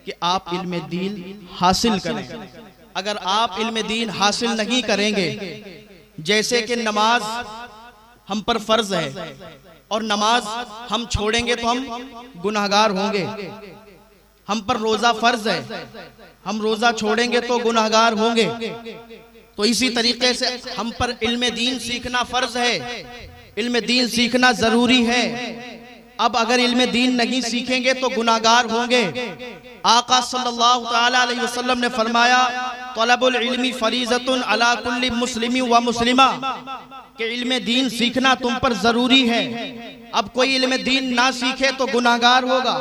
कि आप इल्म दीन हासिल करें। अगर आप इल्म दीन हासिल नहीं करेंगे, जैसे कि नमाज हम पर फर्ज है और नमाज हम छोड़ेंगे तो हम गुनाहगार होंगे, हम पर रोजा फर्ज है, हम रोजा छोड़ेंगे तो गुनाहगार होंगे, तो इसी तरीके से हम पर इल्म दीन सीखना फर्ज है, इल्म दीन सीखना जरूरी है। अब अगर इल्म दीन नहीं सीखेंगे तो गुनाहगार होंगे। आका सल्लल्लाहु तआला अलैहि वसल्लम ने फरमाया, तलबुल इल्मी फरीज़तुन अला कुल्ली मुस्लिमी व मुस्लिमा, कि इल्म दीन सीखना तुम पर जरूरी है। अब कोई इल्म दीन ना सीखे तो गुनाहगार होगा।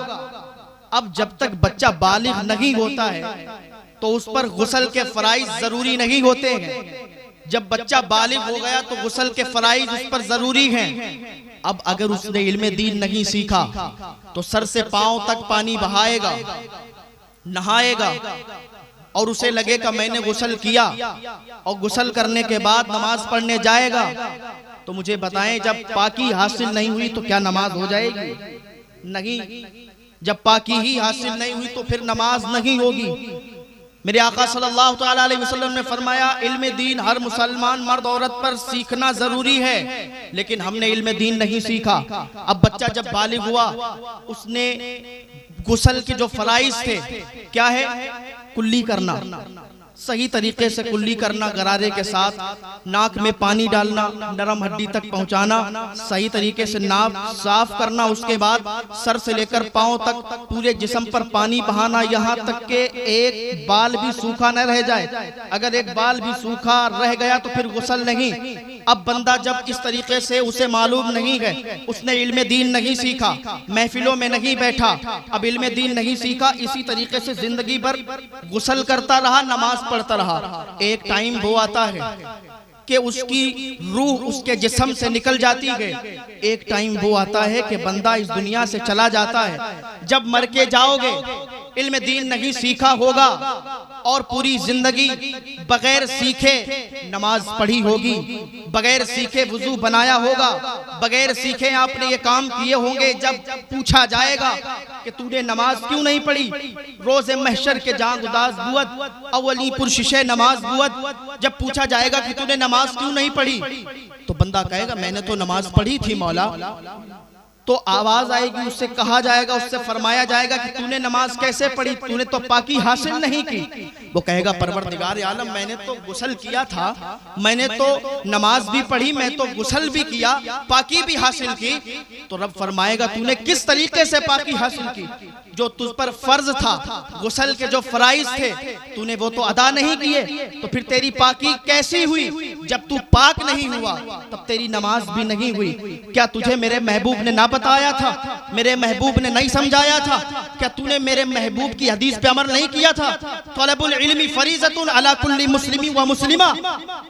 अब जब तक बच्चा बालिग नहीं होता है तो उस पर गुस्ल के फराइज जरूरी नहीं होते हैं। जब बच्चा बालिग हो गया तो गुस्ल के फराइज उस पर जरूरी हैं। अब अगर उसने इल्म दीन नहीं सीखा तो सर से पांव तक पानी बहाएगा, नहाएगा और उसे लगेगा मैंने गुस्ल किया, और गुस्ल करने के बाद नमाज पढ़ने जाएगा। तो मुझे बताएं, जब पाकी हासिल नहीं हुई तो क्या नमाज हो जाएगी? नहीं। जब पाकी ही हासिल नहीं हुई तो फिर नमाज नहीं होगी। मेरे आका सल्लल्लाहु तआला अलैहि वसल्लम ने फरमाया, इल्म दीन हर मुसलमान मर्द औरत पर सीखना जरूरी है, लेकिन हमने इल्म दीन नहीं सीखा। अब बच्चा जब बालिग हुआ, उसने गुस्ल के जो फराइज थे, क्या है? कुल्ली करना, सही तरीके से कुल्ली करना, गरारे के साथ नाक में पानी डालना, नरम हड्डी तक पहुंचाना, सही तरीके से नाक साफ करना, उसके बाद सर से लेकर पांव तक पूरे जिस्म पर पानी बहाना, यहाँ तक के एक बाल भी सूखा न रह जाए। अगर एक बाल भी सूखा रह गया तो फिर गुस्ल नहीं। अब बंदा जब इस तरीके से, उसे मालूम नहीं है, उसने इल्म दीन नहीं सीखा, महफिलों में नहीं बैठा, अब इल्म दीन नहीं सीखा, इसी तरीके से जिंदगी भर गुस्ल करता रहा, नमाज पढ़ता रहा। एक टाइम वो आता है कि उसकी रूह उसके जिस्म से निकल जाती है। एक टाइम वो आता है कि बंदा इस दुनिया से चला जाता है। जब मर के जाओगे, इल्म दीन नहीं सीखा होगा और पूरी जिंदगी बगैर सीखे नमाज पढ़ी होगी, बगैर सीखे वुजू बनाया होगा, बगैर सीखे आपने ये काम किए होंगे। जब पूछा जाएगा कि तूने नमाज क्यों नहीं पढ़ी, रोज़े महशर के जान उदास बुअत अवली पुरशिशे नमाज बुअत, जब पूछा जाएगा कि तूने नमाज क्यों नहीं पढ़ी, तो बंदा कहेगा मैंने तो नमाज पढ़ी थी मौला। तो आवाज आएगी, उससे कहा जाएगा, उससे फरमाया जाएगा कि तूने नमाज कैसे पढ़ी, तूने तो पाकी हासिल नहीं की। वो कहेगा परवरदिगार आलम, मैंने तो गुस्ल किया था, मैंने तो नमाज भी पढ़ी, मैं तो गुस्ल भी किया, पाकी भी हासिल की। तो रब फरमाएगा तूने किस तरीके से पाकी हासिल की? जो तुझ पर फर्ज था, गुस्ल के जो फराइज थे, तूने वो तो अदा नहीं किए, तो फिर तेरी पाकी कैसी हुई? जब तू पाक नहीं हुआ तब तेरी नमाज भी नहीं हुई। क्या तुझे मेरे महबूब ने ना बताया था, मेरे महबूब ने नहीं समझाया था? क्या तूने मेरे महबूब की हदीस पे अमल नहीं किया था? तलबुल इल्मी फरीज़तुन अला कुल्ली मुस्लिमी व मुस्लिमा,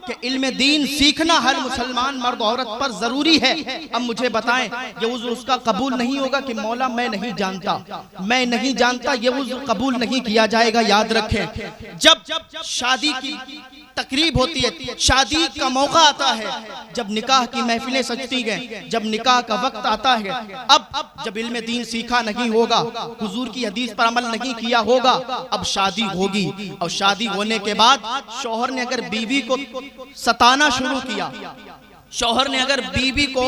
कि इल्म दीन सीखना हर मुसलमान मर्द औरत पर जरूरी है। अब मुझे बताएं, ये उज़्र उसका कबूल नहीं होगा कि मौला मैं नहीं जानता, मैं नहीं जानता, ये उज़्र कबूल नहीं किया जाएगा। याद रखें, जब शादी की तकरीब होती है, शादी का मौका आता है, जब निकाह की महफिलें सजती हैं, जब निकाह का वक्त आता है, अब जब इल्म दीन सीखा नहीं होगा, हुजूर की हदीस पर अमल नहीं किया होगा, अब शादी होगी। और शादी होने के बाद शौहर ने अगर बीवी को सताना शुरू किया, शौहर ने अगर बीवी को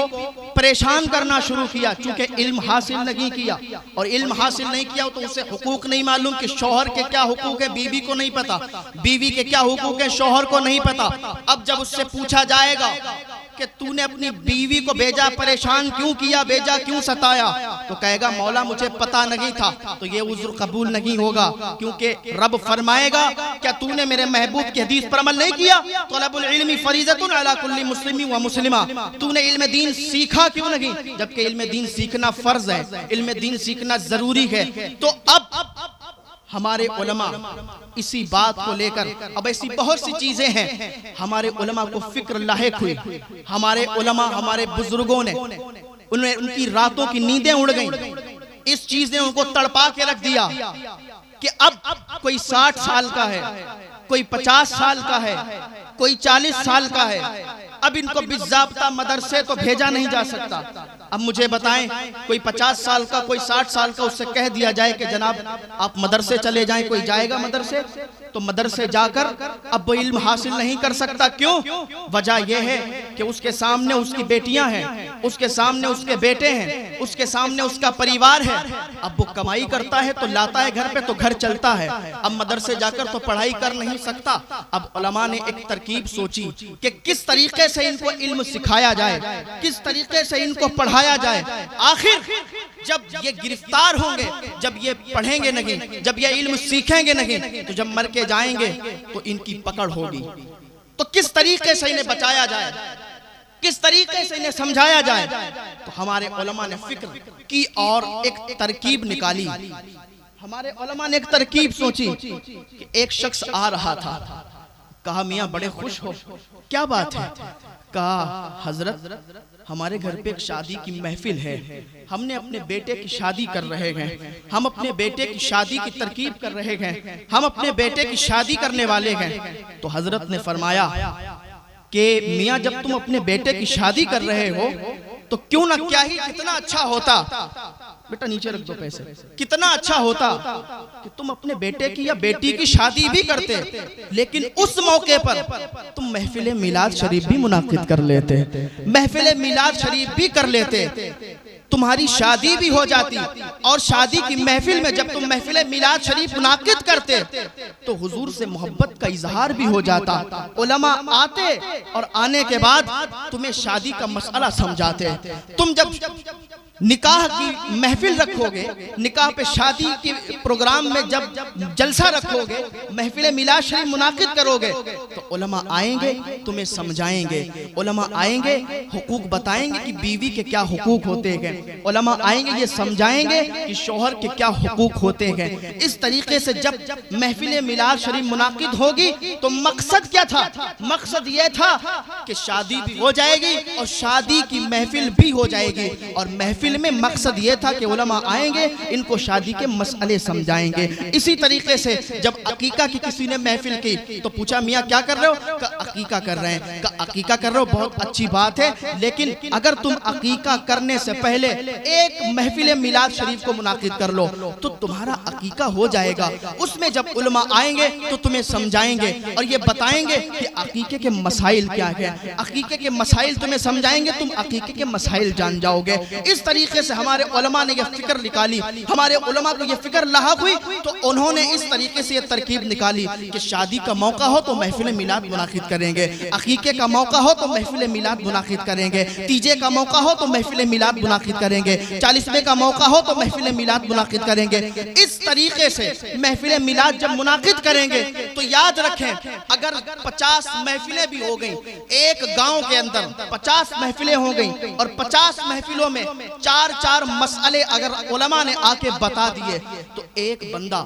परेशान करना शुरू किया, चूंकि इल्म हासिल नहीं किया, और इल्म हासिल नहीं किया तो उसे हुकूक नहीं मालूम कि शौहर के क्या हुकूक है, बीवी को नहीं पता, बीवी के क्या हुकूक है, शौहर को नहीं पता। अब जब उससे पूछा जाएगा कि तूने अपनी बीवी को भेजा, परेशान क्यों किया, भेजा क्यों सताया, तो कहेगा मौला मुझे पता नहीं था। तो ये उज़्र कबूल नहीं होगा, क्योंकि रब फरमाएगा क्या तूने मेरे महबूब की हदीस पर अमल नहीं किया? तलबुल इल्मी फरीज़तुन अला कुल्ली मुस्लिमी व मुस्लिमा, तूने इल्म दीन सीखा क्यों नहीं? जबकि इल्म दीन सीखना फर्ज है, इल्म दीन सीखना जरूरी है। तो अब हमारे उलमा इसी बात को लेकर, अब ऐसी बहुत सी चीजें हैं, हमारे उलमा को फिक्र लाहिक हुई, हमारे उलमा, हमारे बुजुर्गों ने, उन्हें उनकी रातों की नींदें उड़ गईं, इस चीज ने उनको तड़पा के रख दिया कि अब कोई 60 साल का है, कोई 50 साल का है, कोई 40 साल का है, अब इनको बिज़ाब्ता मदरसे तो भेजा नहीं जा सकता। अब मुझे बताएं, कोई 50 साल का, कोई 60 साल का, उससे कह दिया जाए कि जनाब आप मदरसे चले जाएं, कोई जाएगा मदरसे? तो मदरसे जाकर अब वो इल्म हासिल नहीं कर सकता। क्यों? वजह यह है कि उसके सामने उसकी बेटियां हैं, उसके सामने उसके बेटे हैं, उसके सामने उसका परिवार है। अब वो कमाई करता है तो लाता है घर पे, तो घर चलता है। अब मदरसे जाकर तो पढ़ाई कर नहीं सकता। अब उलमा ने एक तरकीब सोची कि किस तरीके से इनको इल्म सिखाया जाए, किस तरीके से इनको पढ़ाया जाए। आखिर जब ये गिरफ्तार होंगे, जब ये पढ़ेंगे नहीं, जब ये इल्म सीखेंगे नहीं, तो जब मर के जाएंगे तो इनकी पकड़ होगी। तो किस तरीके से इन्हें बचाया जाए, किस तरीके से इन्हें समझाया जाए? तो हमारे उलमा ने फिक्र की और एक तरकीब निकाली। हमारे उलमा ने एक तरकीब सोची कि एक शख्स आ रहा था, कहा मियाँ बड़े खुश हो, क्या बात है? कहा हजरत हमारे घर पे एक शादी की महफिल है, हमने अपने बेटे की शादी कर रहे हैं, हम अपने बेटे की शादी की तरकीब कर रहे हैं, हम अपने बेटे की शादी करने वाले हैं। तो हजरत ने फरमाया कि मियाँ जब तुम अपने बेटे की शादी कर रहे हो तो क्यों ना, क्या ही कितना अच्छा होता, बेटा नीचे रख दो पैसे, कितना अच्छा होता कि तुम अपने बेटे की या बेटी की शादी भी करते, लेकिन उस मौके पर तुम महफिल मिलाद शरीफ भी मुनाकिद कर लेते, महफिल मिलाद शरीफ भी कर लेते, तुम्हारी शादी भी हो जाती। और शादी की महफिल में जब तुम महफिल मिलाद शरीफ मुनाकिद करते तो हुजूर से मोहब्बत का इजहार भी हो जाता। उलमा आते और आने के बाद तुम्हें शादी का मसला समझाते। तुम जब निकाह की महफिल रखोगे, निकाह पे शादी के प्रोग्राम में जब जलसा रखोगे, महफिल मिलाद शरीफ मुनाकिद करोगे, तो उलमा आएंगे तुम्हें समझाएंगे, उलमा आएंगे हुकूक बताएंगे कि बीवी के क्या हुकूक होते हैं, उलमा आएंगे ये समझाएंगे कि शौहर के क्या हुकूक होते हैं। इस तरीके से जब महफिल मिलाद शरीफ मुनाकिद होगी तो मकसद क्या था? मकसद यह था कि शादी भी हो जाएगी और शादी की महफिल भी हो जाएगी। और महफिल में मकसद यह था कि उलमा आएंगे, इनको शादी के मसले समझाएंगे। इसी तरीके से जब अकीका की किसी ने महफिल की तो पूछा मियाँ क्या कर रहे हो? कहा अकीका कर रहे हैं। कहा अकीका कर रहे हो, बहुत अच्छी बात है, लेकिन अगर तुम अकीका करने से पहले एक महफिल मिलाद शरीफ को मुनाकिद कर लो तो तुम्हारा अकीका हो जाएगा। उसमें जब उलमा आएंगे तो तुम्हें समझाएंगे और ये बताएंगे कि अकीके के मसाइल क्या है, अकीके के मसाइल तुम्हें समझाएंगे, तुम अकीके के मसाइल जान जाओगे। इस तरीके से हमारे उलमा ने यह फिक्र निकाली, हमारे उलमा को यह फिक्र लाहक हुई तो उन्होंने इस तरीके से यह तरकीब निकाली कि शादी का मौका हो तो महफिल मिलाद मुनाकिद करेंगे, अकीके का मौका हो तो महफिल मिलाद मुनाकिद करेंगे, तीजे का मौका हो तो महफिल मिलाद मुनाकिद करेंगे, 40वें का मौका हो तो महफिल मिलाद मुनाकिद करेंगे। इस तरीके से महफिल मिलाद जब मुनाकिद करेंगे तो याद रखें, अगर 50 महफिलें भी हो गई, एक गांव के अंदर 50 महफिलें हो गई और 50 महफिलों में 4-4 मसले अगर उलमा ने आके बता दिए तो एक बंदा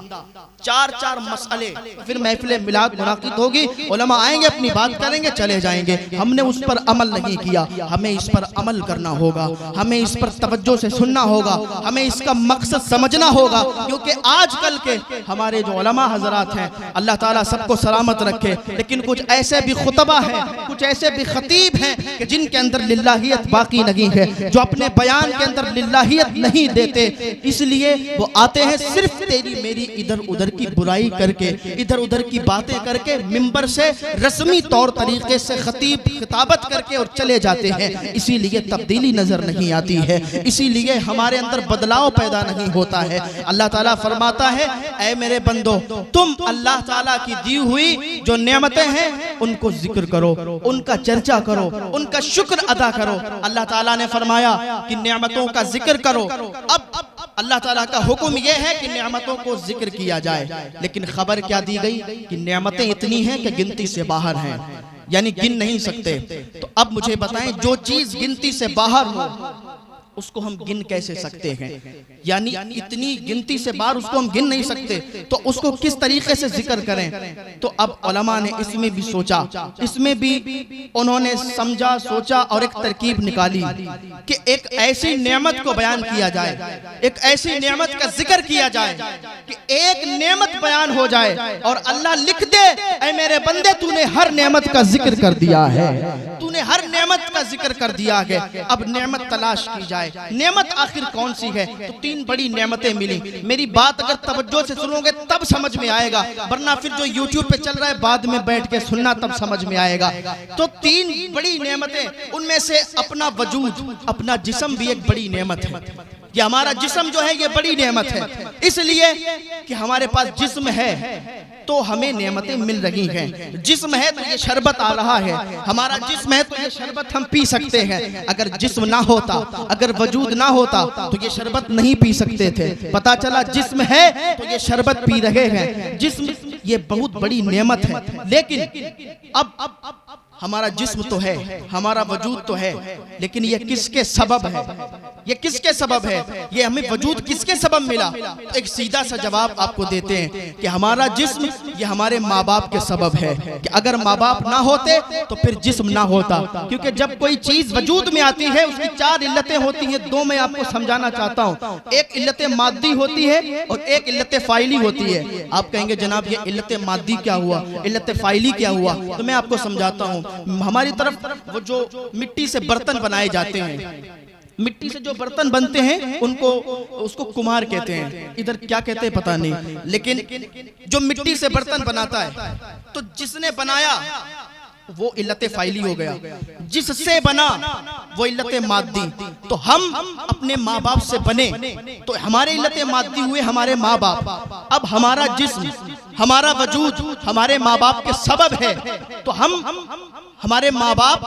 4-4 मसले, फिर महफिल मिलाद मुनाकिद होगी, उलमा आएंगे अपनी बात करेंगे चले जाएंगे। हमने उस पर अमल नहीं किया, हमें इस पर अमल करना होगा, हमें इस पर तवज्जो से सुनना होगा, हमें इसका मकसद समझना होगा। क्योंकि आजकल के हमारे जो उलमा हजरात हैं, अल्लाह ताला सबको सलामत रखे, लेकिन कुछ ऐसे भी खुतबा हैं, कुछ ऐसे भी खतीब हैं कि जिनके अंदर लिल्लाहियत बाकी नहीं है, जो अपने बयान के अंदर लिल्लाहियत नहीं देते, इसलिए वो आते हैं सिर्फ तेरी मेरी इधर उधर की बुराई करके, इधर उधर की बातें करके, मिंबर से रस्मी तौर तरीके से खतीब खिताबत करके और चले जाते हैं। इसीलिए तब्दीली नजर नहीं आती है, इसीलिए हमारे अंदर बदलाव पैदा नहीं होता है। अल्लाह ताला फरमाता है, ऐ मेरे बंदो तुम अल्लाह ताला की दी हुई जो नेमतें हैं उनको जिक्र करो, उनका चर्चा करो, उनका शुक्र अदा करो। अल्लाह ताला ने फरमाया कि नेमतों का जिक्र करो। अब अल्लाह ताला का हुक्म यह है कि नेमतों को जिक्र किया जाए, लेकिन खबर क्या दी गई कि नेमतें इतनी हैं कि गिनती से बाहर हैं, यानी गिन नहीं सकते। तो अब मुझे बताएं, जो चीज गिनती से बाहर हो उसको हम गिन कैसे सकते हैं? यानी इतनी गिनती से बाहर उसको हम गिन नहीं सकते, तो उसको किस तरीके से जिक्र करें? तो अब उलमा ने इसमें भी सोचा, इसमें भी उन्होंने समझा, सोचा और एक तरकीब निकाली कि एक ऐसी नेमत को बयान किया जाए, एक ऐसी नेमत का जिक्र किया जाए कि एक नेमत बयान हो जाए और अल्लाह लिख दे, ऐ मेरे बंदे तूने हर नेमत का जिक्र कर दिया है, तूने हर नेमत का जिक्र कर दिया है, अब नेमत तलाश की जाए। नेमत आखिर कौन सी है? तो 3 बड़ी नेमतें मिली। मेरी बात अगर तवज्जो से सुनोगे तब समझ में आएगा, वरना फिर जो यूट्यूब पे चल रहा है बाद में बैठ के सुनना तब समझ में आएगा। तो 3 बड़ी नेमतें, उनमें से अपना वजूद, अपना जिस्म भी एक बड़ी नेमत है। ये हमारा जिस्म जो है ये बड़ी नेमत है, इसलिए कि हमारे पास जिस्म है तो हमें नेमतें मिल रही हैं। जिस्म है तो ये शरबत आ रहा है, हमारा जिस्म है तो ये शरबत हम पी सकते हैं। अगर जिस्म ना होता, अगर वजूद ना होता तो ये शरबत नहीं पी सकते थे। पता चला जिस्म है तो ये शरबत पी रहे हैं। जिस्म ये बहुत बड़ी नेमत है, लेकिन अब हमारा जिस्म तो है, हमारा वजूद तो है, लेकिन ये किसके सबब है? ये किसके सबब है? ये हमें वजूद किसके सबब मिला? एक सीधा सा जवाब आपको देते हैं कि हमारा जिस्म ये हमारे माँ बाप के सबब है। कि अगर माँ बाप ना होते तो फिर जिस्म ना होता, क्योंकि जब कोई चीज वजूद में आती है उसकी 4 इल्लतें होती हैं। 2 मैं आपको समझाना चाहता हूँ। एक इल्लत मादी होती है और एक इल्लत फाइली होती है। आप कहेंगे जनाब ये इल्लत मादी क्या हुआ, इल्लत फाइली क्या हुआ? तो मैं आपको समझाता हूँ। हमारी तरफ वो जो मिट्टी से बर्तन बनाए जाते हैं, मिट्टी से जो बर्तन बनते हैं उनको उसको कुम्हार कहते हैं, इधर क्या कहते हैं पता नहीं, लेकिन जो मिट्टी से बर्तन बनाता है तो जिसने बनाया वो इल्लत फाइली हो गया, जिससे बना वो इल्लत मादी। तो हम अपने माँ बाप से बने तो हमारे इल्लत मादी हुए हमारे माँ बाप। अब हमारा जिस्म, हमारा वजूद हमारे माँ बाप के सबब है, तो हम हमारे माँ बाप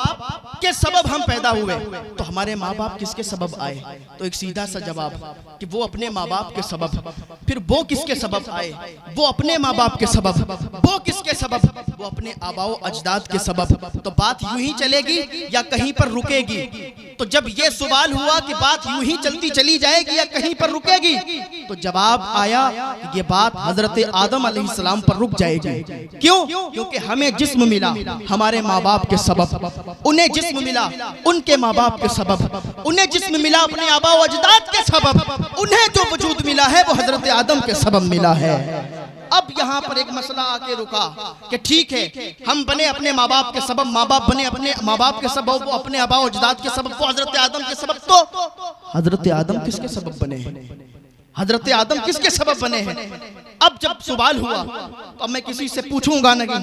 के सबब हम पैदा हुए, तो हमारे माँ बाप किसके सबब आए? तो एक सीधा सा जवाब कि वो अपने माँ बाप के सबब। फिर वो किसके सबब आए? वो अपने माँ बाप के सबब। वो किसके सबब? वो अपने आबाओ अजदाद के सबब। तो बात यूं ही चलेगी या कहीं पर रुकेगी? तो जब ये सवाल हुआ कि बात यूं ही चलती चली जाएगी या कहीं पर रुकेगी, तो जवाब आया ये बात हजरत आदम अलैहिस्सलाम पर रुक जाएगी। क्यों? क्योंकि हमें जिस्म मिला हमारे माँ बाप के सबब, उन्हें जिस्म मिला उनके माँ बाप के सबब, उन्हें जिस्म मिला अपने आबा व अजदाद के सबब, उन्हें जो वजूद मिला है वो हजरत आदम के सबब मिला है। अब यहाँ पर एक मसला आके रुका कि ठीक है हम बने अपने माँ बाप के सबब, माँ बाप बने अपने माँ बाप के सबब, वो अपने आबा व अजदाद के सबब, वो हजरत आदम के सबब। तो हजरत आदम किसके सबब बने हैं? हजरत आदम किसके सबब बने हैं? अब जब सवाल हुआ तो अब मैं किसी से पूछूंगा नहीं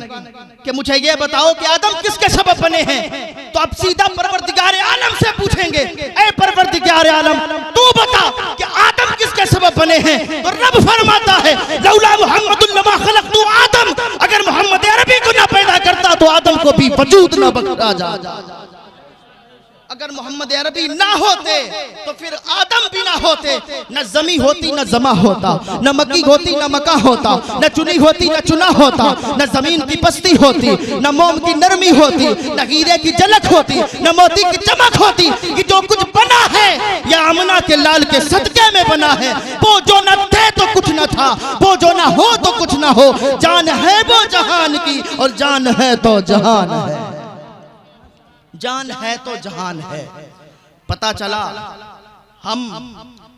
कि मुझे ये बताओ कि आदम किसके सबब बने हैं, तो अब सीधा परवरदिगार आलम से पूछेंगे, ऐ परवरदिगार आलम तू बता कि आदम किसके सबब बने हैं? तो रब फरमाता है लौला मुहम्मदुन लमा खलक़तु आदम, अगर मोहम्मद अरबी को ना पैदा करता तो आदम को भी वजूद ना बख्शा जाता। अगर मोहम्मद अरबी ना होते तो फिर आदम भी ना होते, न जमी होती न जमा होता, न मक्की होती न मका होता, न चुनी होती न चुना होता, न जमीन की पस्ती होती, न मोम की नरमी होती, न हीरे की झलक होती, न मोती की चमक होती। कि जो कुछ बना है या आमना के लाल के सदके में बना है। वो जो न थे तो कुछ न था, वो जो ना हो तो कुछ ना हो। जान है वो जहान की और जान है तो जहान है, जान है तो जहान है। पता चला हम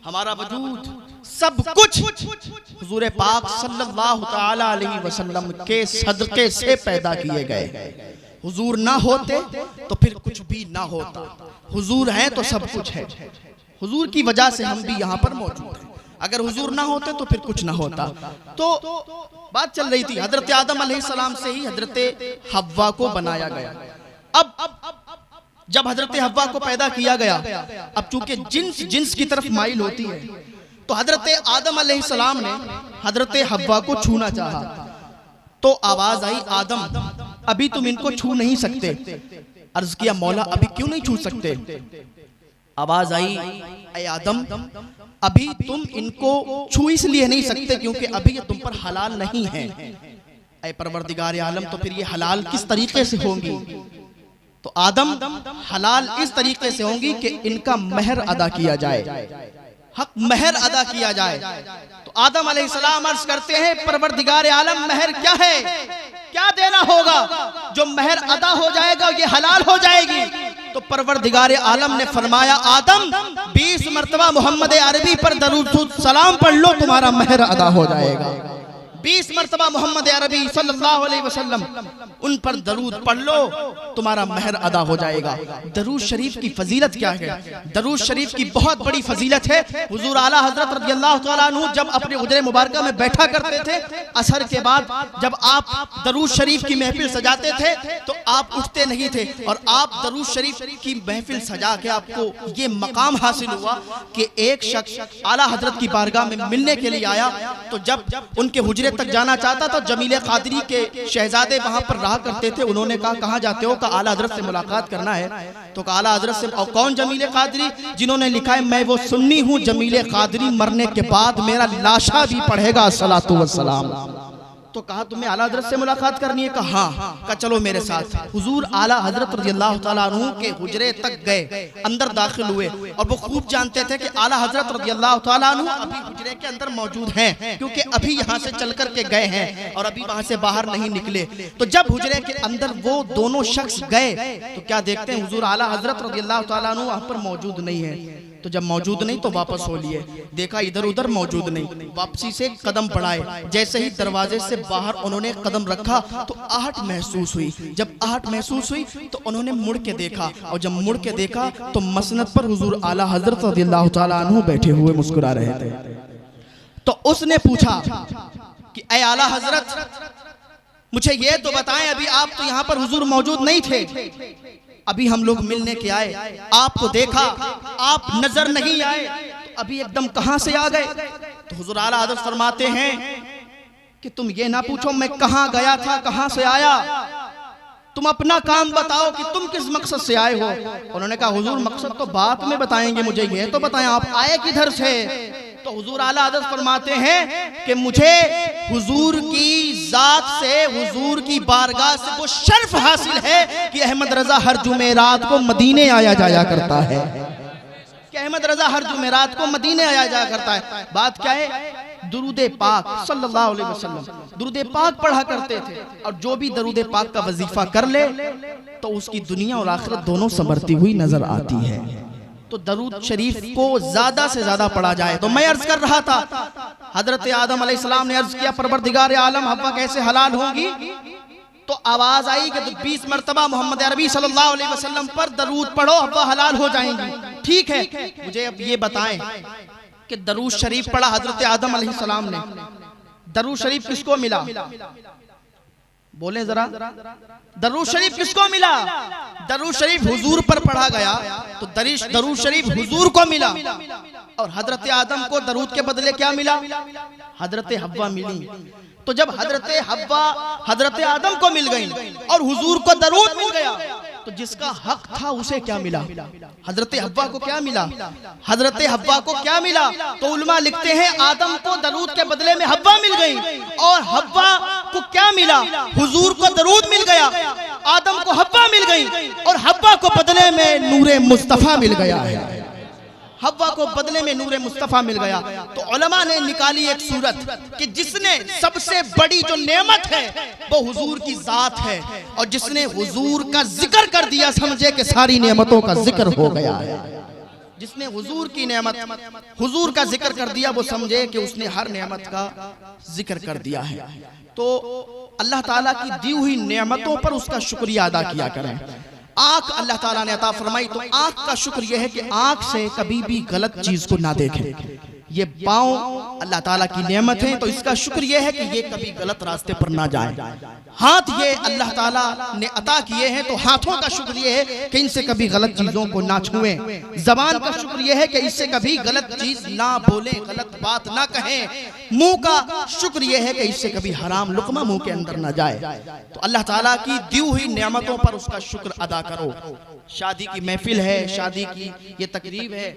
हमारा वजूद सब कुछ हुजूर पाक सल्लल्लाहु तआला अलैहि वसल्लम के सदके से पैदा किए गए। हुजूर ना होते तो फिर कुछ भी ना होता, हुजूर हैं तो सब कुछ है। हुजूर की वजह से हम भी यहाँ पर मौजूद हैं। अगर हुजूर ना होते तो फिर कुछ ना होता। तो बात चल रही थी हजरत आदम अलैहिस्सलाम से ही हजरत हव्वा को बनाया गया। अब जब हजरत हव्वा को पैदा किया गया, अब चूंकि जिन्स की तरफ माइल होती है, तो हजरत आदम अलैहिस्सलाम ने हजरत हव्वा को छूना चाहा, तो आवाज आई आदम अभी तुम इनको छू नहीं सकते। अर्ज किया मौला अभी क्यों नहीं छू सकते? आवाज आई ऐ आदम अभी तुम इनको छू इसलिए नहीं सकते क्योंकि अभी ये तुम पर हलाल नहीं है। ऐ परवरदिगार आलम तो फिर ये हलाल किस तरीके से होंगी? तो आदम हलाल इस तरीके से होंगी कि इनका महर अदा किया जाए, हक महर अदा किया जाए। तो आदम अलैहिस्सलाम अर्ज करते हैं परवरदिगार आलम महर क्या है, क्या देना होगा? जो महर अदा हो जाएगा ये हलाल हो जाएगी। तो परवरदिगार आलम ने फरमाया आदम 20 मरतबा मोहम्मद अरबी पर दरूद सलाम पढ़ लो, तुम्हारा महर अदा हो जाएगा। 20 मरतबा मोहम्मद अरबी सल्लल्लाहु अलैहि वसल्लम उन पर दरूद पढ़ लो, तुम्हारा महर अदा हो जाएगा। दरूद शरीफ की फजीलत क्या है? दरूद शरीफ की बहुत बड़ी फजीलत है। हुजूर आला हजरत रज़ियल्लाहु तआला अन्हु जब अपने हुजरे मुबारका में बैठा करते थे, असर के बाद जब आप दरूद शरीफ की महफिल सजाते थे तो आप उठते नहीं थे, और आप दरूद शरीफ की महफिल सजा के आपको ये मकाम हासिल हुआ कि एक शख्स आला हजरत की बारगाह में मिलने के लिए आया, तो जब उनके हुजरे तक जाना चाहता तो जमीले कादरी के शहजादे वहां पर रहा करते थे। उन्होंने कहा कहां जाते हो? कहा आला हजरत से मुलाकात करना है। तो कहा आला हजरत से। और कौन जमीले कादरी? जिन्होंने लिखा है मैं वो सुन्नी हूं, जमीले कादरी मरने के बाद मेरा लाशा भी पढ़ेगा अस्सलातु वस्सलाम। तो कहा तुम्हें आला हजरत से मुलाकात करनी है? कहा हाँ। कहा चलो मेरे साथ। हुजूर आला हजरत रज़ियल्लाहु तआला अन्हु के हुजरे तक गए, अंदर दाखिल हुए, और वो खूब जानते थे कि आला हजरत रज़ियल्लाहु तआला अन्हु अभी हुजरे के अंदर मौजूद हैं, क्योंकि अभी यहाँ से चल कर के गए हैं और अभी वहां से बाहर नहीं निकले। तो जब हुजरे के अंदर वो दोनों शख्स गए तो क्या देखते हैं? हुजूर आला हजरत रज़ियल्लाहु तआला अन्हु वहां पर मौजूद नहीं है। तो जब मौजूद नहीं तो वापस हो लिए, देखा इधर उधर मौजूद नहीं, वापसी से कदम बढ़ाए। जैसे ही दरवाजे से बाहर उन्होंने कदम रखा तो आहट महसूस हुई। जब आहट महसूस हुई तो उन्होंने मुड़ के देखा, और जब मुड़ के देखा तो मसनद पर हुजूर आला हजरत रज़ियल्लाहु तआला अन्हु बैठे हुए मुस्कुरा रहे थे। तो उसने पूछा कि ऐ आला हजरत, मुझे ये तो बताएं, अभी आप तो यहाँ पर हुजूर मौजूद नहीं थे, अभी हम लोग मिलने के आए, आपको देखा, आप नजर नहीं आए, तो अभी एकदम कहां से आ गए? तो हुजूर आला हज़रत फरमाते हैं कि तुम ये ना पूछो मैं कहां गया था, कहां से आया, तुम अपना काम बताओ कि तुम किस मकसद से आए हो। उन्होंने कहा हुजूर मकसद तो बाद में बताएंगे, मुझे ये तो बताएं आप आए किधर से। तो हुजूर आला हज़रत फरमाते हैं कि मुझे हुजूर की जात से, हुजूर की बारगाह से वो शर्फ हासिल है कि अहमद रजा हर जुमेरात को मदीने आया जाया करता है, कि अहमद रजा हर जुमेरात को मदीने आया जाया करता है। बात क्या है? दुरूदे पाक सल्लल्लाहु अलैहि वसल्लम दुरूदे पाक पढ़ा करते थे, और जो भी दुरूदे पाक का वजीफा कर ले तो उसकी दुनिया और आखिरत दोनों संवरती हुई नजर आती है। तो दरूद शरीफ को ज्यादा से ज्यादा पढ़ा जाए। तो मैं अर्ज कर रहा था, हजरत आदम अलैहिस्सलाम ने अर्ज किया परवरदिगार आलम हव्वा कैसे हलाल होंगी? तो आवाज आई कि 20 मरतबा मोहम्मद अरबी सल्लल्लाहु अलैहि वसल्लम पर दरूद पढ़ो, हव्वा हलाल हो जाएंगी। ठीक है, मुझे अब ये बताएं कि दरूद शरीफ पढ़ा हजरत आदम अलैहिस्सलाम ने, दरूद शरीफ किसको मिला? बोले जरा, दरूद शरीफ किसको मिला? दरूद शरीफ हुजूर पर पढ़ा गया तो दरूद शरीफ हुजूर को मिला, और हजरत आदम को दरूद के बदले क्या मिला? हजरत हव्वा मिली। तो जब हजरत हव्वा हजरत आदम को मिल गई और हुजूर को दरूद मिल गया, तो जिसका हक था उसे क्या मिला? हजरत हव्वा को क्या मिला? हजरत हव्वा को क्या मिला? तो उलमा लिखते हैं आदम को दरूद के बदले में हव्वा मिल गई, और हव्वा को क्या मिला? हुजूर को दरूद मिल गया, आदम को हव्वा मिल गई, और हव्वा को बदले में नूरे मुस्तफा मिल गया है। हव्वा को बदले में नूरे मुस्तफा मिल गया। तो उलमा ने निकाली एक सूरत कि जिसने सबसे बड़ी जो नेमत है वो हुजूर की जात है, और जिसने हुजूर का जिक्र कर दिया समझे कि सारी नेमतों का जिक्र हो गया है। जिसने हुजूर की नेमत, हुजूर का जिक्र कर दिया, वो समझे कि उसने हर नेमत का जिक्र कर दिया है। तो अल्लाह ताला की दी हुई नेमतों पर उसका शुक्रिया अदा किया करें। आंख अल्लाह ताला ने अता फरमाई, तो आंख का शुक्र यह है कि आंख से कभी भी गलत चीज को ना देखें। ये पाँव अल्लाह ताला की नेमत है, तो इसका शुक्र यह है कि ये कभी गलत रास्ते पर ना जाए। हाथ ये अल्लाह ताला ने अता किए हैं, तो हाथों का शुक्र यह है कि इनसे कभी गलत चीजों को ना छुएं। जबान का शुक्र यह है कि इससे कभी गलत चीज ना बोलें, गलत बात ना कहें। मुंह का शुक्र यह है कि इससे कभी हराम लुकमा मुंह के अंदर ना जाए। तो अल्लाह ताला की दी हुई नेमतों पर उसका शुक्र अदा करो। शादी की महफिल है, शादी की ये तकरीब है,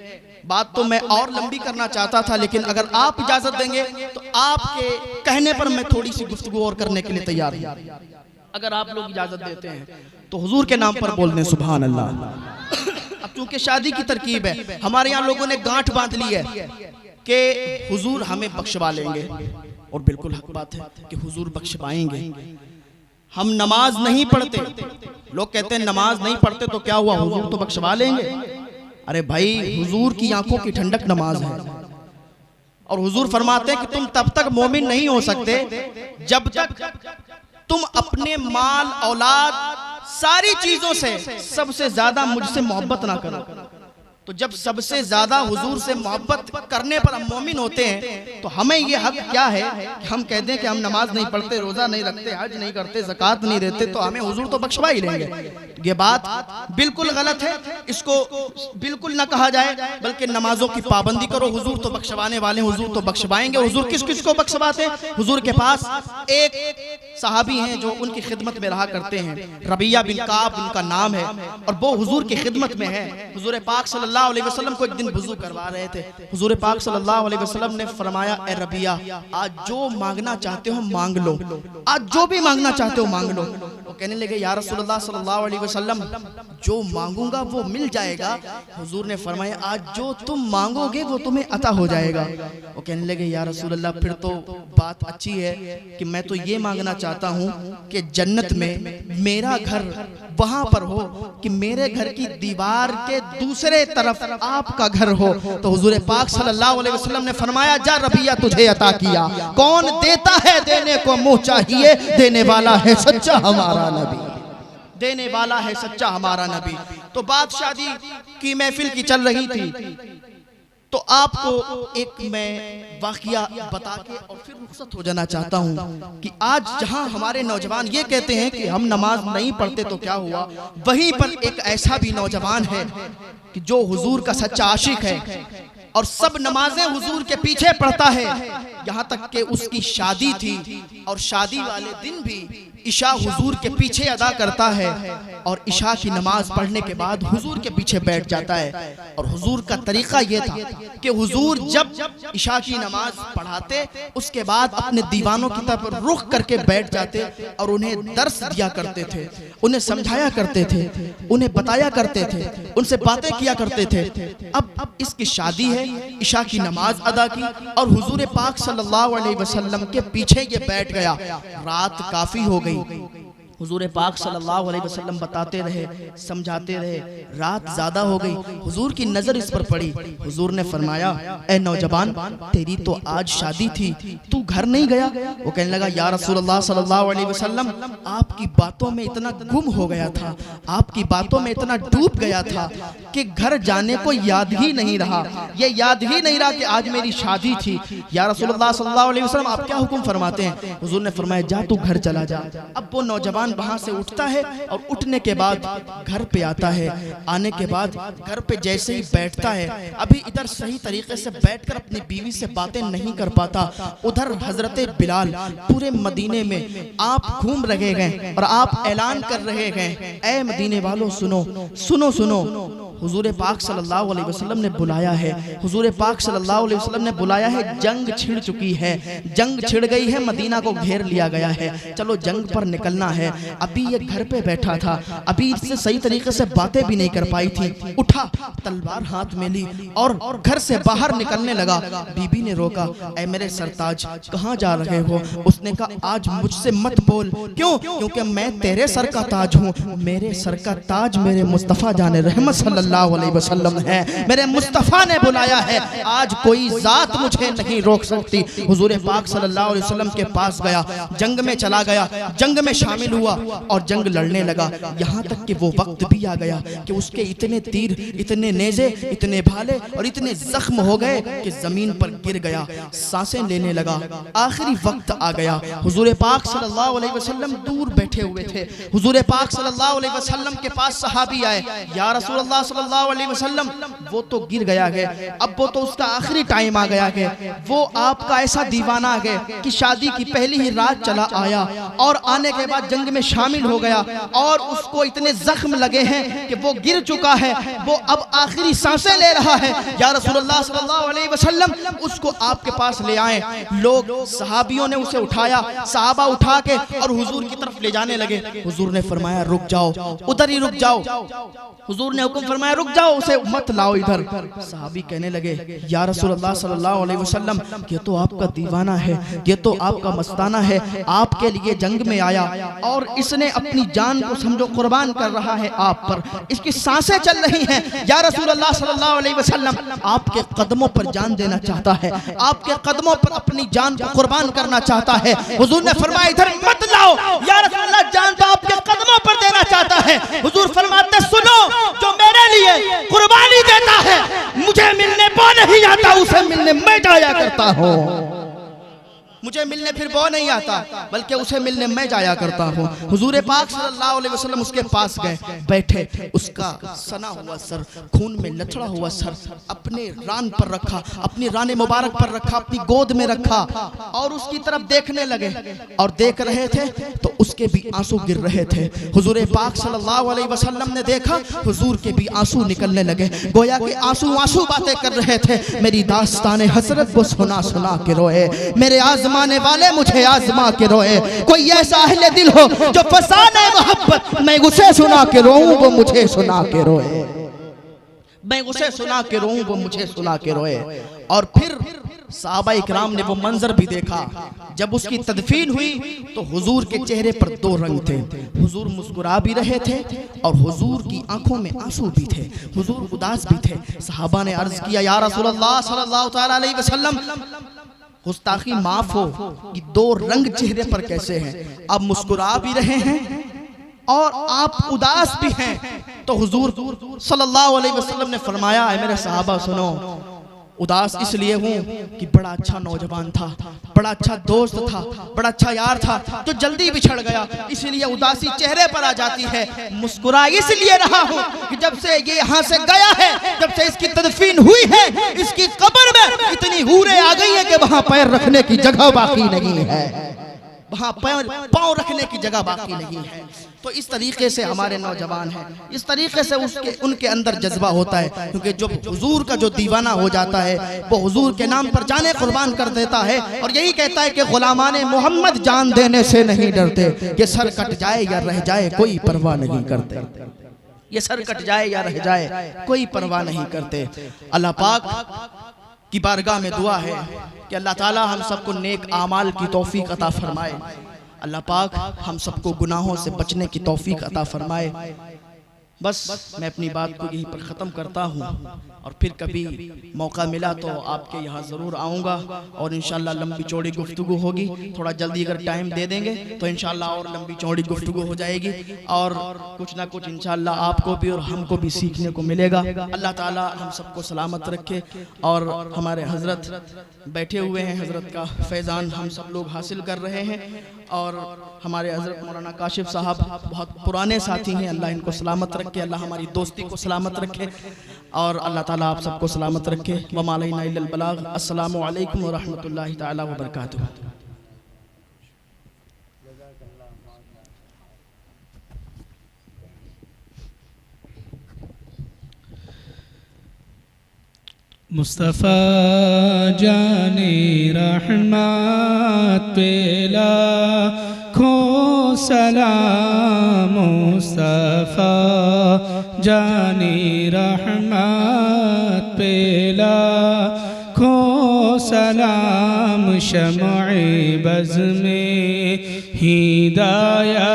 बात तो मैं और लंबी करना चाहता था, लेकिन अगर आप इजाजत देंगे तो आपके कहने पर मैं थोड़ी सी गुफ्तगू और करने के लिए तैयार हूं। अगर आप लोग इजाजत देते हैं तो हुजूर के नाम पर बोल दें सुभान अल्लाह। अब चूंकि शादी की तरकीब है, हमारे यहाँ लोगों ने गांठ बांध ली है कि हुजूर हमें बख्शवा लेंगे, और बिल्कुल हक बात है कि हुजूर बख्शवाएंगे। हम नमाज नहीं पढ़ते, लोग कहते हैं नमाज नहीं पढ़ते तो क्या हुआ, हुजूर तो बख्शवा लेंगे। अरे भाई, हुजूर की आंखों की ठंडक नमाज है, और हुजूर फरमाते हैं कि तुम तब तक मोमिन नहीं हो सकते जब तक तुम अपने माल औलाद सारी चीजों से सबसे ज्यादा मुझसे मोहब्बत ना करो। तो जब सबसे ज्यादा हुजूर से मोहब्बत करने पर हम मोमिन होते हैं, तो हमें ये हक क्या है कि हम कह दें कि हम नमाज नहीं पढ़ते, रोजा नहीं रखते, हज नहीं करते, ज़कात नहीं देते, तो हमें हुजूर तो बख्शवा ही लेंगे। ये बात बिल्कुल गलत है, इसको बिल्कुल ना कहा जाए, बल्कि नमाजों की पाबंदी करो। हुजूर तो बख्शवाने वाले, हुजूर तो बख्शवाएंगे। हुजूर किस किस को बख्शवाते हैं? हुजूर के पास एक सहाबी हैं जो उनकी खिदमत में रहा करते हैं, रबिया बिन काब उनका नाम है, और वो हुजूर की खिदमत में है। हुजूर पाक सल्लल्लाहु अलैहि वसल्लम को एक दिन वुज़ू करवा रहे थे। हुजूर पाक सल्लल्लाहु अलैहि वसल्लम ने फरमाया, ए रबिया, आज जो मांगना चाहते हो मांग लो, आज जो भी मांगना चाहते हो मांग लो। वो कहने लगे, या रसूलुल्लाह सल्लल्लाहु अलैहि वसल्लम, जो मांगूंगा वो मिल जाएगा। हुजूर ने फरमाया, आज जो तुम मांगोगे वो तुम्हें अता हो जाएगा। वो कहने लगे, या रसूलुल्लाह, फिर तो बात अच्छी है कि मैं तो ये मांगना चाहता हूँ कि जन्नत में मेरा घर वहां पर हो कि मेरे घर की दीवार के दूसरे तरफ आपका घर हो। तो हुजूर पाक सल्लल्लाहु अलैहि वसल्लम ने फरमाया, जा रबिया, तुझे अता किया। कौन देता है? देने को मुंह चाहिए, देने वाला है सच्चा हमारा नबी, देने वाला है सच्चा हमारा नबी। तो बात शादी की महफिल की चल रही थी, तो आपको एक मैं वाकया बता के और फिर रुखसत हो जाना चाहता हूँ कि आज जहाँ हमारे नौजवान ये कहते हैं कि हम नमाज नहीं पढ़ते तो क्या हुआ, वहीं पर एक ऐसा भी नौजवान है कि जो हुजूर का सच्चा आशिक है और सब नमाजें हुजूर के पीछे पढ़ता है। यहाँ तक कि उसकी शादी थी और शादी वाले दिन भी इशा हुजूर के पीछे अदा करता है, और इशा की नमाज पढ़ने के बाद हुजूर के पीछे बैठ जाता है। और हुजूर का तरीका यह था कि हुजूर जब इशा की नमाज पढ़ाते, उसके बाद अपने दीवानों की तरफ रुख करके बैठ जाते और उन्हें दर्स दिया करते थे, उन्हें समझाया करते थे, उन्हें बताया करते थे, उनसे बातें किया करते थे। अब इसकी शादी है, इशा की नमाज अदा की और हुजूर पाक सल्लल्लाहु अलैहि वसल्लम के पीछे ये बैठ गया। रात काफी हो गई, हुजूर पाक सल्लल्लाहु अलैहि वसल्लम बताते रहे, समझाते रहे, रात ज्यादा हो गई। हुजूर की नजर इस पर पड़ी। हुजूर ने फरमाया, ए नौजवान, तेरी तो आज शादी थी, तू घर नहीं गया? वो कहने लगा, या रसूलुल्लाह सल्लल्लाहु अलैहि वसल्लम, आपकी बातों में इतना गुम हो गया था, आपकी बातों में इतना डूब गया था कि घर जाने को याद ही नहीं रहा, ये याद ही नहीं रहा कि आज मेरी शादी थी। या रसूलुल्लाह सल्लल्लाहु अलैहि वसल्लम, आप क्या हुक्म फरमाते हैं? हुजूर ने फरमाया, जा तू घर चला जा। अब वो नौजवान वहां से उठता है और उठने के बाद घर पे आता है। आने के बाद घर पे जैसे ही बैठता है, अभी इधर सही तरीके से बैठकर अपनी बीवी से बातें नहीं कर पाता, उधर हजरत बिलाल पूरे मदीने में आप घूम रहे हैं और आप ऐलान कर रहे हैं, ऐ मदीने वालों सुनो सुनो सुनो, हुजूर पाक सल्लल्लाहु अलैहि वसल्लम ने बुलाया है, हुजूर पाक सल्लल्लाहु अलैहि वसल्लम ने बुलाया है, जंग छिड़ चुकी है, जंग छिड़ गई है, मदीना को घेर लिया गया है, चलो जंग पर निकलना है। अभी ये घर पे बैठा था, अभी इससे सही तरीके से बातें भी नहीं कर पाई थी, उठा, तलवार हाथ में ली और घर से बाहर निकलने लगा। बीबी ने रोका, ऐ मेरे सरताज, कहाँ जा रहे हो? उसने कहा, आज मुझसे मत बोल। क्यों? क्योंकि मैं तेरे सर का ताज हूँ, मेरे सर का ताज मेरे मुस्तफ़ा जाने रहमत सल्लल्लाहु अलैहि वसल्लम है, मेरे मुस्तफ़ा ने बुलाया है, आज कोई जात मुझे नहीं रोक सकती। हुजूर पाक सल्लल्लाहु अलैहि वसल्लम के पास गया, जंग में चला गया, जंग में शामिल हुआ और जंग लड़ने लगा। यहाँ तक कि वो वक्त भी आ गया कि उसके इतने तीर, इतने नेज़े, इतने भाले और इतने जख्म हो गए कि जमीन पर गिर गया, सांसें लेने लगा। आखिरी वक्त आ गया, हुजूर पाक सल्लल्लाहु अलैहि वसल्लम दूर बैठे हुए थे। हुजूर पाक सल्लल्लाहु अलैहि वसल्लम के पास सहाबी आए, या रसूलुल्लाह सल्लल्लाहु अलैहि वसल्लम, वो तो गिर गया है, अब वो तो उसका आखिरी टाइम आ गया है, वो आपका ऐसा दीवाना है कि शादी की पहली ही रात चला आया और आने के बाद जंग में शामिल हो गया और उसको इतने जख्म लगे हैं कि वो गिर चुका है, वो अब आखिरी सांसें ले रहा है। या रसूलुल्लाह सल्लल्लाहु अलैहि वसल्लम, उसको आपके पास ले आए। लोग सहाबियों ने उसे उठाया, सहाबा उठा के और हुजूर की तरफ ले जाने लगे। हुजूर ने फरमाया, रुक जाओ, उधर ही रुक जाओ। हुजूर ने हुक्म फरमाया, फरमाया रुक जाओ, उसे मत लाओ इधर। सहाबी कहने लगे या रसूलल्लाह सल्लल्लाहु अलैहि वसल्लम, ये तो आपका दीवाना है, ये तो आपका मस्ताना है, आपके लिए जंग में आया और इसने अपनी जान को समझो कुर्बान कर रहा है आप पर, इसकी सांसें चल रही हैं। या रसूलल्लाह सल्लल्लाहु अलैहि वसल्लम, आपके कदमों पर जान देना चाहता है, आपके कदमों पर अपनी जान को कुर्बान करना चाहता है। हुजूर ने फरमाया इधर मत लाओ। या रसूलल्लाह, जान तो आपके कदमों पर देना चाहता है। हुजूर फरमाते सुनो, जो मेरे लिए कुर्बानी देता है, मुझे मिलने वो नहीं आता, उसे मिलने मैं जाया करता हूँ। मुझे मिलने फिर वो नहीं आता, बल्कि उसे मिलने मैं जाया करता हूँ। हुजूर पाक सल्लल्लाहु अलैहि वसल्लम उसके पास गए, बैठे, उसका सना हुआ सर, खून में लथड़ा हुआ सर अपने रान पर रखा, अपनी रान मुबारक पर रखा, अपनी गोद में रखा और उसकी तरफ देखने लगे। और देख रहे थे तो उसके भी आंसू गिर रहे थे। हुजूर पाक सल्लल्लाहु अलैहि वसल्लम ने देखा, हुजूर के भी आंसू निकलने लगे, गोया के आंसू आंसू बातें कर रहे थे। मेरी दास्तान हसरत को सुना सुना के रोए, मेरे आजमाने वाले मुझे आजमा के रोए। कोई ऐसा अहले दिल हो जो फसाने मोहब्बत, मैं उसे सुना के रोऊं वो मुझे सुना के रोए, मैं उसे सुना के रोऊं वो मुझे सुना के रोए। और फिर सहाबा इकराम ने वो मंजर भी देखा, जब उसकी तदफीन हुई तो हुजूर के चेहरे पर दो रंग थे। हुजूर मुस्कुरा भी रहे थे और हुजूर की आंखों में आंसू भी थे, हुजूर उदास भी थे। सहाबा ने अर्ज किया या रसूलल्लाह सल्लल्लाहु तआला अलैहि वसल्लम, गुस्ताखी माफ हो कि दो रंग चेहरे पर कैसे हैं, आप मुस्कुरा भी रहे हैं और आप उदास भी हैं। तो हुजूर सल्लल्लाहु अलैहि वसल्लम ने फरमाया है मेरे सहाबा सुनो, उदास इसलिए हूँ कि बड़ा अच्छा नौजवान था, बड़ा अच्छा दोस्त था, बड़ा अच्छा यार था, जो जल्दी बिछड़ गया, इसलिए उदासी चेहरे पर आ जाती है। मुस्कुरा इसलिए रहा हूँ कि जब से ये यहाँ से गया है, जब से इसकी तदफीन हुई है, इसकी कब्र में इतनी हूरें आ गई है कि वहाँ पैर रखने की जगह बाकी नहीं है, वहाँ पाँव रखने की जगह बाकी नहीं है। तो इस तरीके से हमारे नौजवान हैं, इस तरीके से उनके अंदर जज्बा होता है, क्योंकि जो हुजूर का जो दीवाना हो जाता है वो हुजूर के नाम पर जाने कुर्बान कर देता है और यही कहता है कि गुलामाने मोहम्मद जान देने से नहीं डरते, ये सर कट जाए या रह जाए कोई परवाह नहीं करते, ये सर कट जाए या रह जाए कोई परवाह नहीं करते। अल्लाह पाक की बारगाह में दुआ है कि अल्लाह ताला हम सबको नेक आमाल की तौफीक अता फरमाए, अल्लाह पाक हम सबको गुनाहों से बचने की तौफीक अता फरमाए। बस मैं अपनी बात को यहीं पर ख़त्म करता हूँ और फिर कभी मौका मिला तो आपके यहाँ ज़रूर आऊँगा और इंशाल्लाह लंबी चौड़ी गुफ्तगू होगी। थोड़ा जल्दी अगर टाइम दे देंगे तो इंशाल्लाह और लंबी चौड़ी गुफ्तगू हो जाएगी और कुछ ना कुछ इंशाल्लाह आपको भी और हमको भी सीखने को मिलेगा। अल्लाह ताला हम सबको सलामत रखे और हमारे हज़रत बैठे हुए हैं, हज़रत का फैज़ान हम सब लोग हासिल कर रहे हैं और हमारे हज़रत मौलाना काशिफ साहब बहुत पुराने साथी हैं, अल्लाह इनको सलामत रखे, अल्लाह हमारी दोस्ती को सलामत रखे और अल्लाह ताला आप सबको सलामत रखे। व मा अलैना इल्लल बलाग। अस्सलामु अलैकुम व रहमतुल्लाहि ताला व बरकातुहू। मुस्तफ़ा जाने रहमत पे लाखों सलाम, मुस्तफ़ा जाने रहमत पे लाखों सलाम, शम्अ बज़ में हिदायत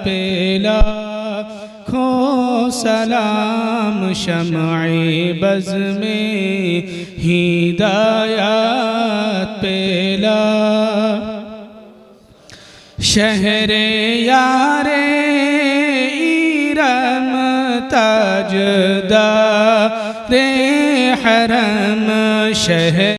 पे लाखों सलाम, शम्अ बज़ में हिदायत पे शहरे यारे इरम ताजदारे हरम, शहर